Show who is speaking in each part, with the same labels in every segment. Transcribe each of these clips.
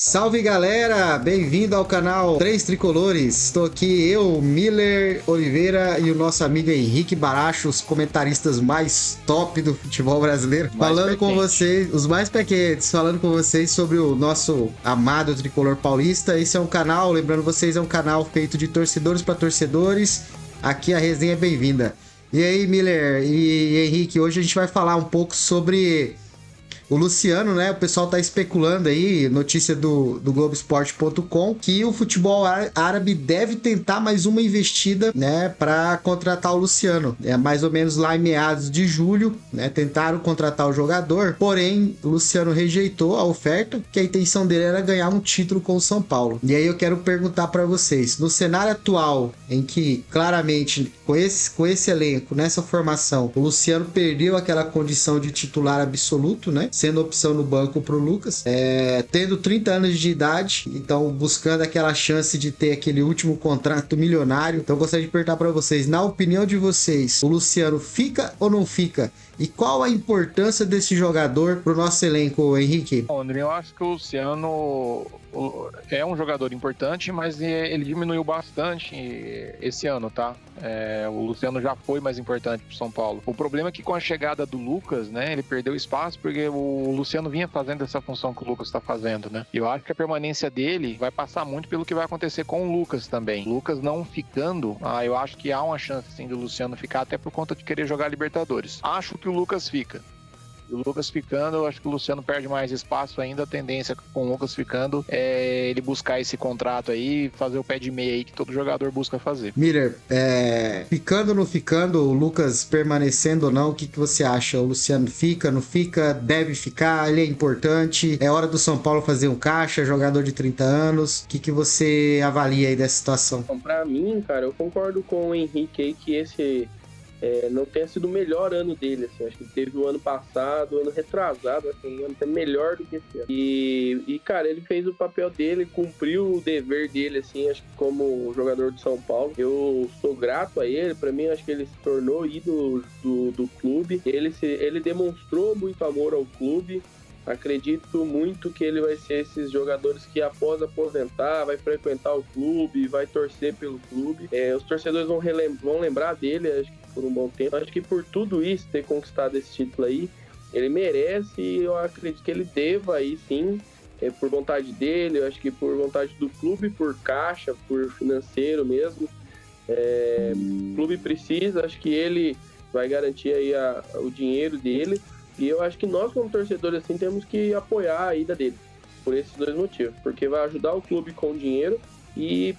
Speaker 1: Salve galera, bem-vindo ao canal Três Tricolores. Estou aqui eu, Miller Oliveira e o nosso amigo Henrique Baracho, os comentaristas mais top do futebol brasileiro, falando com vocês, os mais pequenos, falando com vocês sobre o nosso amado Tricolor Paulista. Esse é um canal, lembrando vocês, é um canal feito de torcedores para torcedores. Aqui a resenha é bem-vinda. E aí, Miller e Henrique, hoje a gente vai falar um pouco sobre o Luciano, né? O pessoal tá especulando aí, notícia do Globoesporte.com, que o futebol árabe deve tentar mais uma investida, né? Para contratar o Luciano. É mais ou menos lá em meados de julho, né? Tentaram contratar o jogador, porém o Luciano rejeitou a oferta, que a intenção dele era ganhar um título com o São Paulo. E aí eu quero perguntar para vocês, no cenário atual, em que claramente com esse elenco, nessa formação, o Luciano perdeu aquela condição de titular absoluto, né? Sendo opção no banco pro Lucas, tendo 30 anos de idade, então buscando aquela chance de ter aquele último contrato milionário. Então eu gostaria de perguntar para vocês, na opinião de vocês, o Luciano fica ou não fica? E qual a importância desse jogador pro nosso elenco, Henrique?
Speaker 2: Bom, André, eu acho que o Luciano é um jogador importante, mas ele diminuiu bastante esse ano, tá? O Luciano já foi mais importante pro São Paulo. O problema é que com a chegada do Lucas, né, ele perdeu espaço porque o Luciano vinha fazendo essa função que o Lucas tá fazendo, né? E eu acho que a permanência dele vai passar muito pelo que vai acontecer com o Lucas também. O Lucas não ficando, eu acho que há uma chance, sim, do Luciano ficar, até por conta de querer jogar Libertadores. Acho que o Lucas fica. E o Lucas ficando, eu acho que o Luciano perde mais espaço ainda. A tendência com o Lucas ficando é ele buscar esse contrato aí, fazer o pé de meia aí que todo jogador busca fazer.
Speaker 1: Miller, ficando ou não ficando, o Lucas permanecendo ou não, o que você acha? O Luciano fica, não fica, deve ficar, ele é importante, é hora do São Paulo fazer um caixa, jogador de 30 anos, o que você avalia aí dessa situação?
Speaker 3: Bom, pra mim, cara, eu concordo com o Henrique aí que esse não tenha sido o melhor ano dele, assim. Acho que teve o ano passado, o ano retrasado, assim, um ano até melhor do que esse ano. E, cara, ele fez o papel dele, cumpriu o dever dele, assim, acho que como jogador de São Paulo. Eu sou grato a ele, pra mim, acho que ele se tornou ídolo do clube. Ele demonstrou muito amor ao clube. Acredito muito que ele vai ser esses jogadores que após aposentar, vai frequentar o clube, vai torcer pelo clube. Os torcedores vão lembrar dele, acho que por um bom tempo. Acho que por tudo isso, ter conquistado esse título aí, ele merece, e eu acredito que ele deva aí sim, por vontade dele, eu acho que por vontade do clube, por caixa, por financeiro mesmo. O clube precisa, acho que ele vai garantir aí o dinheiro dele. E eu acho que nós, como torcedores, assim, temos que apoiar a ida dele, por esses dois motivos. Porque vai ajudar o clube com dinheiro e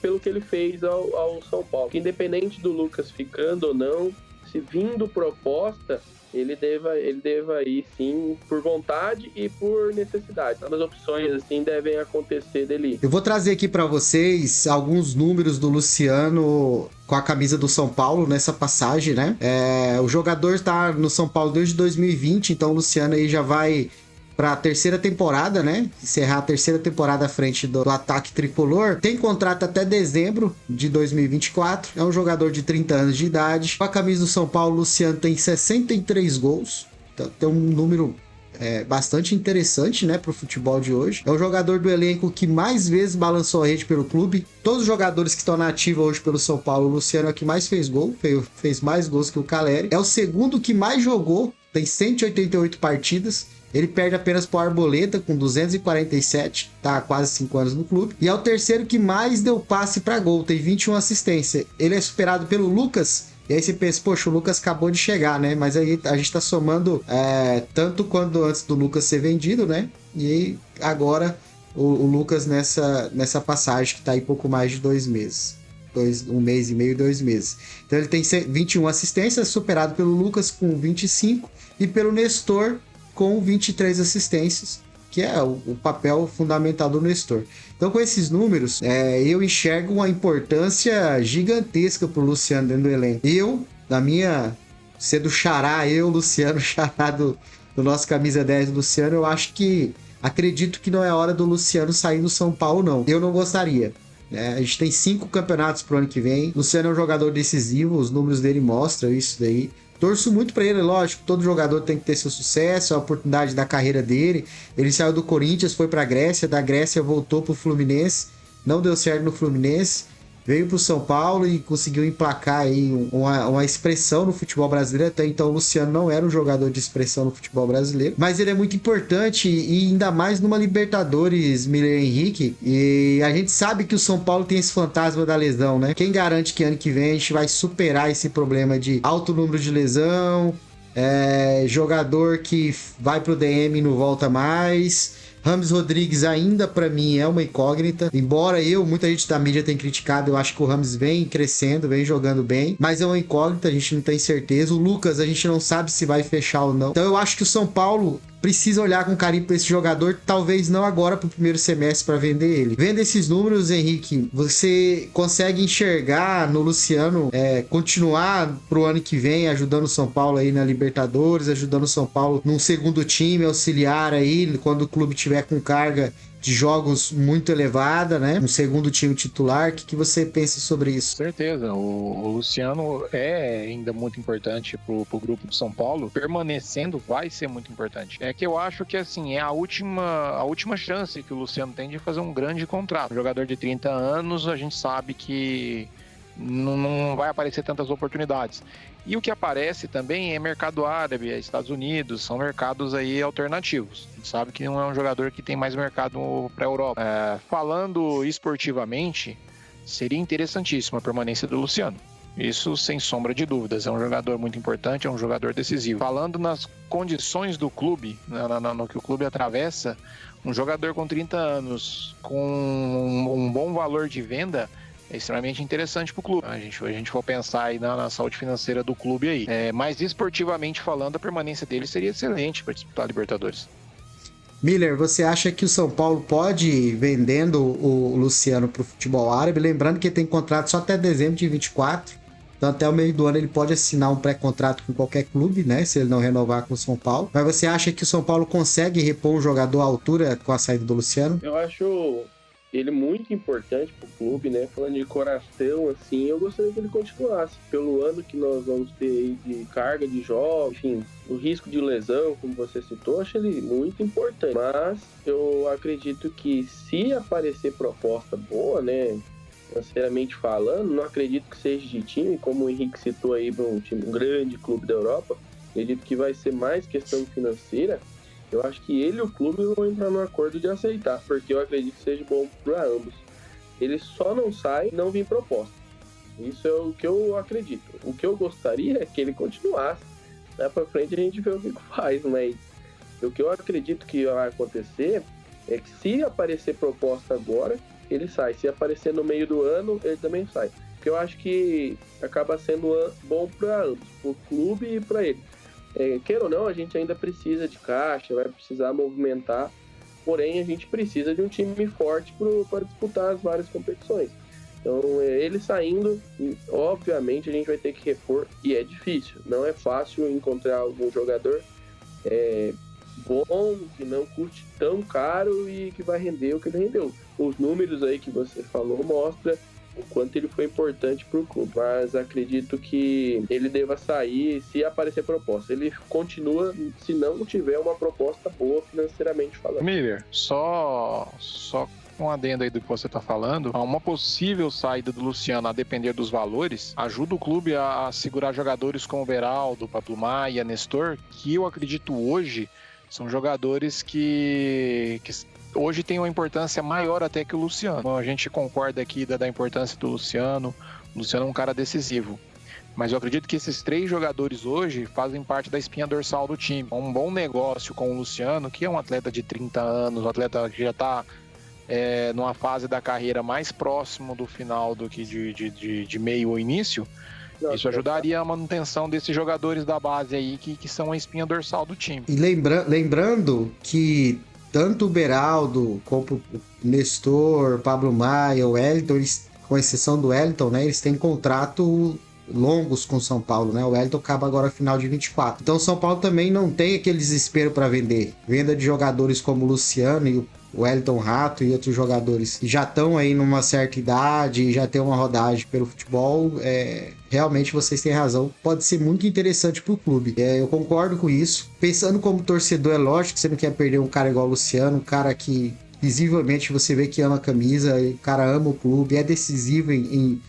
Speaker 3: pelo que ele fez ao São Paulo. Que independente do Lucas ficando ou não, se vindo proposta, ele deva ir, sim, por vontade e por necessidade. As opções, assim, devem acontecer dele.
Speaker 1: Eu vou trazer aqui para vocês alguns números do Luciano com a camisa do São Paulo nessa passagem, né? O jogador está no São Paulo desde 2020, então o Luciano aí já vai para a terceira temporada, né? Encerrar a terceira temporada à frente do ataque tricolor. Tem contrato até dezembro de 2024. É um jogador de 30 anos de idade. Com a camisa do São Paulo, o Luciano tem 63 gols. Então tem um número bastante interessante, né, para o futebol de hoje. É o jogador do elenco que mais vezes balançou a rede pelo clube. Todos os jogadores que estão na ativa hoje pelo São Paulo, o Luciano é o que mais fez gol. Fez mais gols que o Caleri. É o segundo que mais jogou. Tem 188 partidas. Ele perde apenas para o Arboleda com 247, tá há quase 5 anos no clube. E é o terceiro que mais deu passe para gol, tem 21 assistências. Ele é superado pelo Lucas. E aí você pensa, poxa, o Lucas acabou de chegar, né? Mas aí a gente tá somando tanto quanto antes do Lucas ser vendido, né? E aí, agora o Lucas nessa passagem que tá aí pouco mais de 2 meses. 1 mês e meio, 2 meses. Então ele tem 21 assistências, superado pelo Lucas com 25 e pelo Nestor com 23 assistências, que é o papel fundamental do Nestor. Então, com esses números, eu enxergo uma importância gigantesca para o Luciano dentro do elenco. Sendo xará, Luciano, xará do nosso camisa 10 do Luciano, acredito que não é hora do Luciano sair do São Paulo, não. Eu não gostaria. A gente tem 5 campeonatos pro ano que vem. Luciano é um jogador decisivo, os números dele mostram isso daí. Torço muito pra ele, lógico, todo jogador tem que ter seu sucesso, a oportunidade da carreira dele. Ele saiu do Corinthians, foi pra Grécia, da Grécia voltou pro Fluminense, não deu certo no Fluminense, veio pro São Paulo e conseguiu emplacar aí uma expressão no futebol brasileiro. Até então o Luciano não era um jogador de expressão no futebol brasileiro, mas ele é muito importante e ainda mais numa Libertadores, Miller Henrique. E a gente sabe que o São Paulo tem esse fantasma da lesão, né? Quem garante que ano que vem a gente vai superar esse problema de alto número de lesão, jogador que vai pro DM e não volta mais. Rames Rodrigues ainda pra mim é uma incógnita, embora muita gente da mídia tenha criticado, eu acho que o Rames vem crescendo, vem jogando bem, mas é uma incógnita, a gente não tem certeza. O Lucas a gente não sabe se vai fechar ou não, então eu acho que o São Paulo precisa olhar com carinho para esse jogador, talvez não agora pro primeiro semestre para vender ele. Vendo esses números, Henrique, você consegue enxergar no Luciano continuar pro ano que vem ajudando o São Paulo aí na Libertadores, ajudando o São Paulo num segundo time auxiliar aí quando o clube tiver com carga de jogos muito elevada, né? Um segundo time titular. O que você pensa sobre isso?
Speaker 2: Com certeza. O Luciano é ainda muito importante pro grupo do São Paulo. Permanecendo vai ser muito importante. É que eu acho que, assim, é a última chance que o Luciano tem de fazer um grande contrato. Um jogador de 30 anos, a gente sabe que não vai aparecer tantas oportunidades. E o que aparece também é mercado árabe, Estados Unidos, são mercados aí alternativos. A gente sabe que não é um jogador que tem mais mercado para a Europa. Falando esportivamente, seria interessantíssima a permanência do Luciano. Isso sem sombra de dúvidas. É um jogador muito importante, é um jogador decisivo. Falando nas condições do clube, no que o clube atravessa, um jogador com 30 anos, com um bom valor de venda, é extremamente interessante para o clube. A gente for pensar aí na saúde financeira do clube aí. Mas esportivamente falando, a permanência dele seria excelente para disputar a Libertadores.
Speaker 1: Miller, você acha que o São Paulo pode ir vendendo o Luciano para o futebol árabe? Lembrando que ele tem contrato só até dezembro de 24. Então até o meio do ano ele pode assinar um pré-contrato com qualquer clube, né? Se ele não renovar com o São Paulo. Mas você acha que o São Paulo consegue repor um jogador à altura com a saída do Luciano?
Speaker 3: Eu acho ele muito importante pro clube, né? Falando de coração, assim, eu gostaria que ele continuasse. Pelo ano que nós vamos ter aí de carga de jogos, enfim, o risco de lesão, como você citou, eu acho ele muito importante. Mas eu acredito que se aparecer proposta boa, né? Financeiramente falando, não acredito que seja de time, como o Henrique citou aí, para um grande clube da Europa. Acredito que vai ser mais questão financeira. Eu acho que ele e o clube vão entrar num acordo de aceitar, porque eu acredito que seja bom para ambos. Ele só não sai e não vir proposta. Isso é o que eu acredito. O que eu gostaria é que ele continuasse. Lá para frente a gente vê o que faz, mas o que eu acredito que vai acontecer é que se aparecer proposta agora, ele sai. Se aparecer no meio do ano, ele também sai. Porque eu acho que acaba sendo bom para ambos, para o clube e para ele. Queira ou não, a gente ainda precisa de caixa, vai precisar movimentar, porém a gente precisa de um time forte para disputar as várias competições. Então, ele saindo, obviamente a gente vai ter que repor, e é difícil, não é fácil encontrar algum jogador bom, que não custe tão caro e que vai render o que ele rendeu. Os números aí que você falou mostram o quanto ele foi importante para o clube, mas acredito que ele deva sair se aparecer proposta. Ele continua se não tiver uma proposta boa financeiramente falando.
Speaker 2: Miller, só um adendo aí do que você está falando, uma possível saída do Luciano, a depender dos valores, ajuda o clube a segurar jogadores como Beraldo, Pablo Maia, Nestor, que eu acredito hoje são jogadores que hoje tem uma importância maior até que o Luciano. A gente concorda aqui da importância do Luciano. O Luciano é um cara decisivo. Mas eu acredito que esses 3 jogadores hoje fazem parte da espinha dorsal do time. Um bom negócio com o Luciano, que é um atleta de 30 anos, um atleta que já está numa fase da carreira mais próximo do final do que de meio ou início. Isso ajudaria a manutenção desses jogadores da base aí que são a espinha dorsal do time.
Speaker 1: E lembrando que tanto o Beraldo, como o Nestor, Pablo Maia, o Wellington, eles, com exceção do Wellington, né, eles têm contrato longos com o São Paulo, né? O Wellington acaba agora no final de 24. Então o São Paulo também não tem aquele desespero para vender. Venda de jogadores como o Luciano e o Wellington Rato e outros jogadores já estão aí numa certa idade e já tem uma rodagem pelo futebol, realmente vocês têm razão, pode ser muito interessante pro clube. Eu concordo com isso. Pensando como torcedor, é lógico que você não quer perder um cara igual o Luciano, um cara que visivelmente você vê que ama a camisa, o cara ama o clube, é decisivo em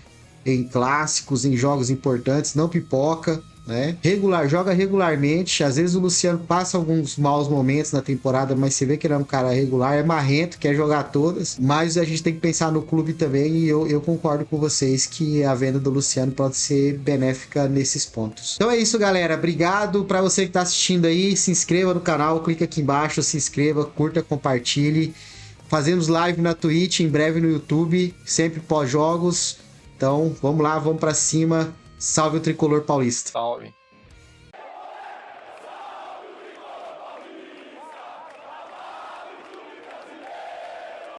Speaker 1: clássicos, em jogos importantes, não pipoca, né? Joga regularmente. Às vezes o Luciano passa alguns maus momentos na temporada, mas você vê que ele é um cara regular, é marrento, quer jogar todas, mas a gente tem que pensar no clube também, e eu concordo com vocês que a venda do Luciano pode ser benéfica nesses pontos. Então é isso, galera, obrigado. Para você que tá assistindo aí, se inscreva no canal, clica aqui embaixo, se inscreva, curta, compartilhe. Fazemos live na Twitch, em breve no YouTube, sempre pós-jogos. Então, vamos lá, vamos pra cima. Salve o Tricolor Paulista.
Speaker 2: Salve.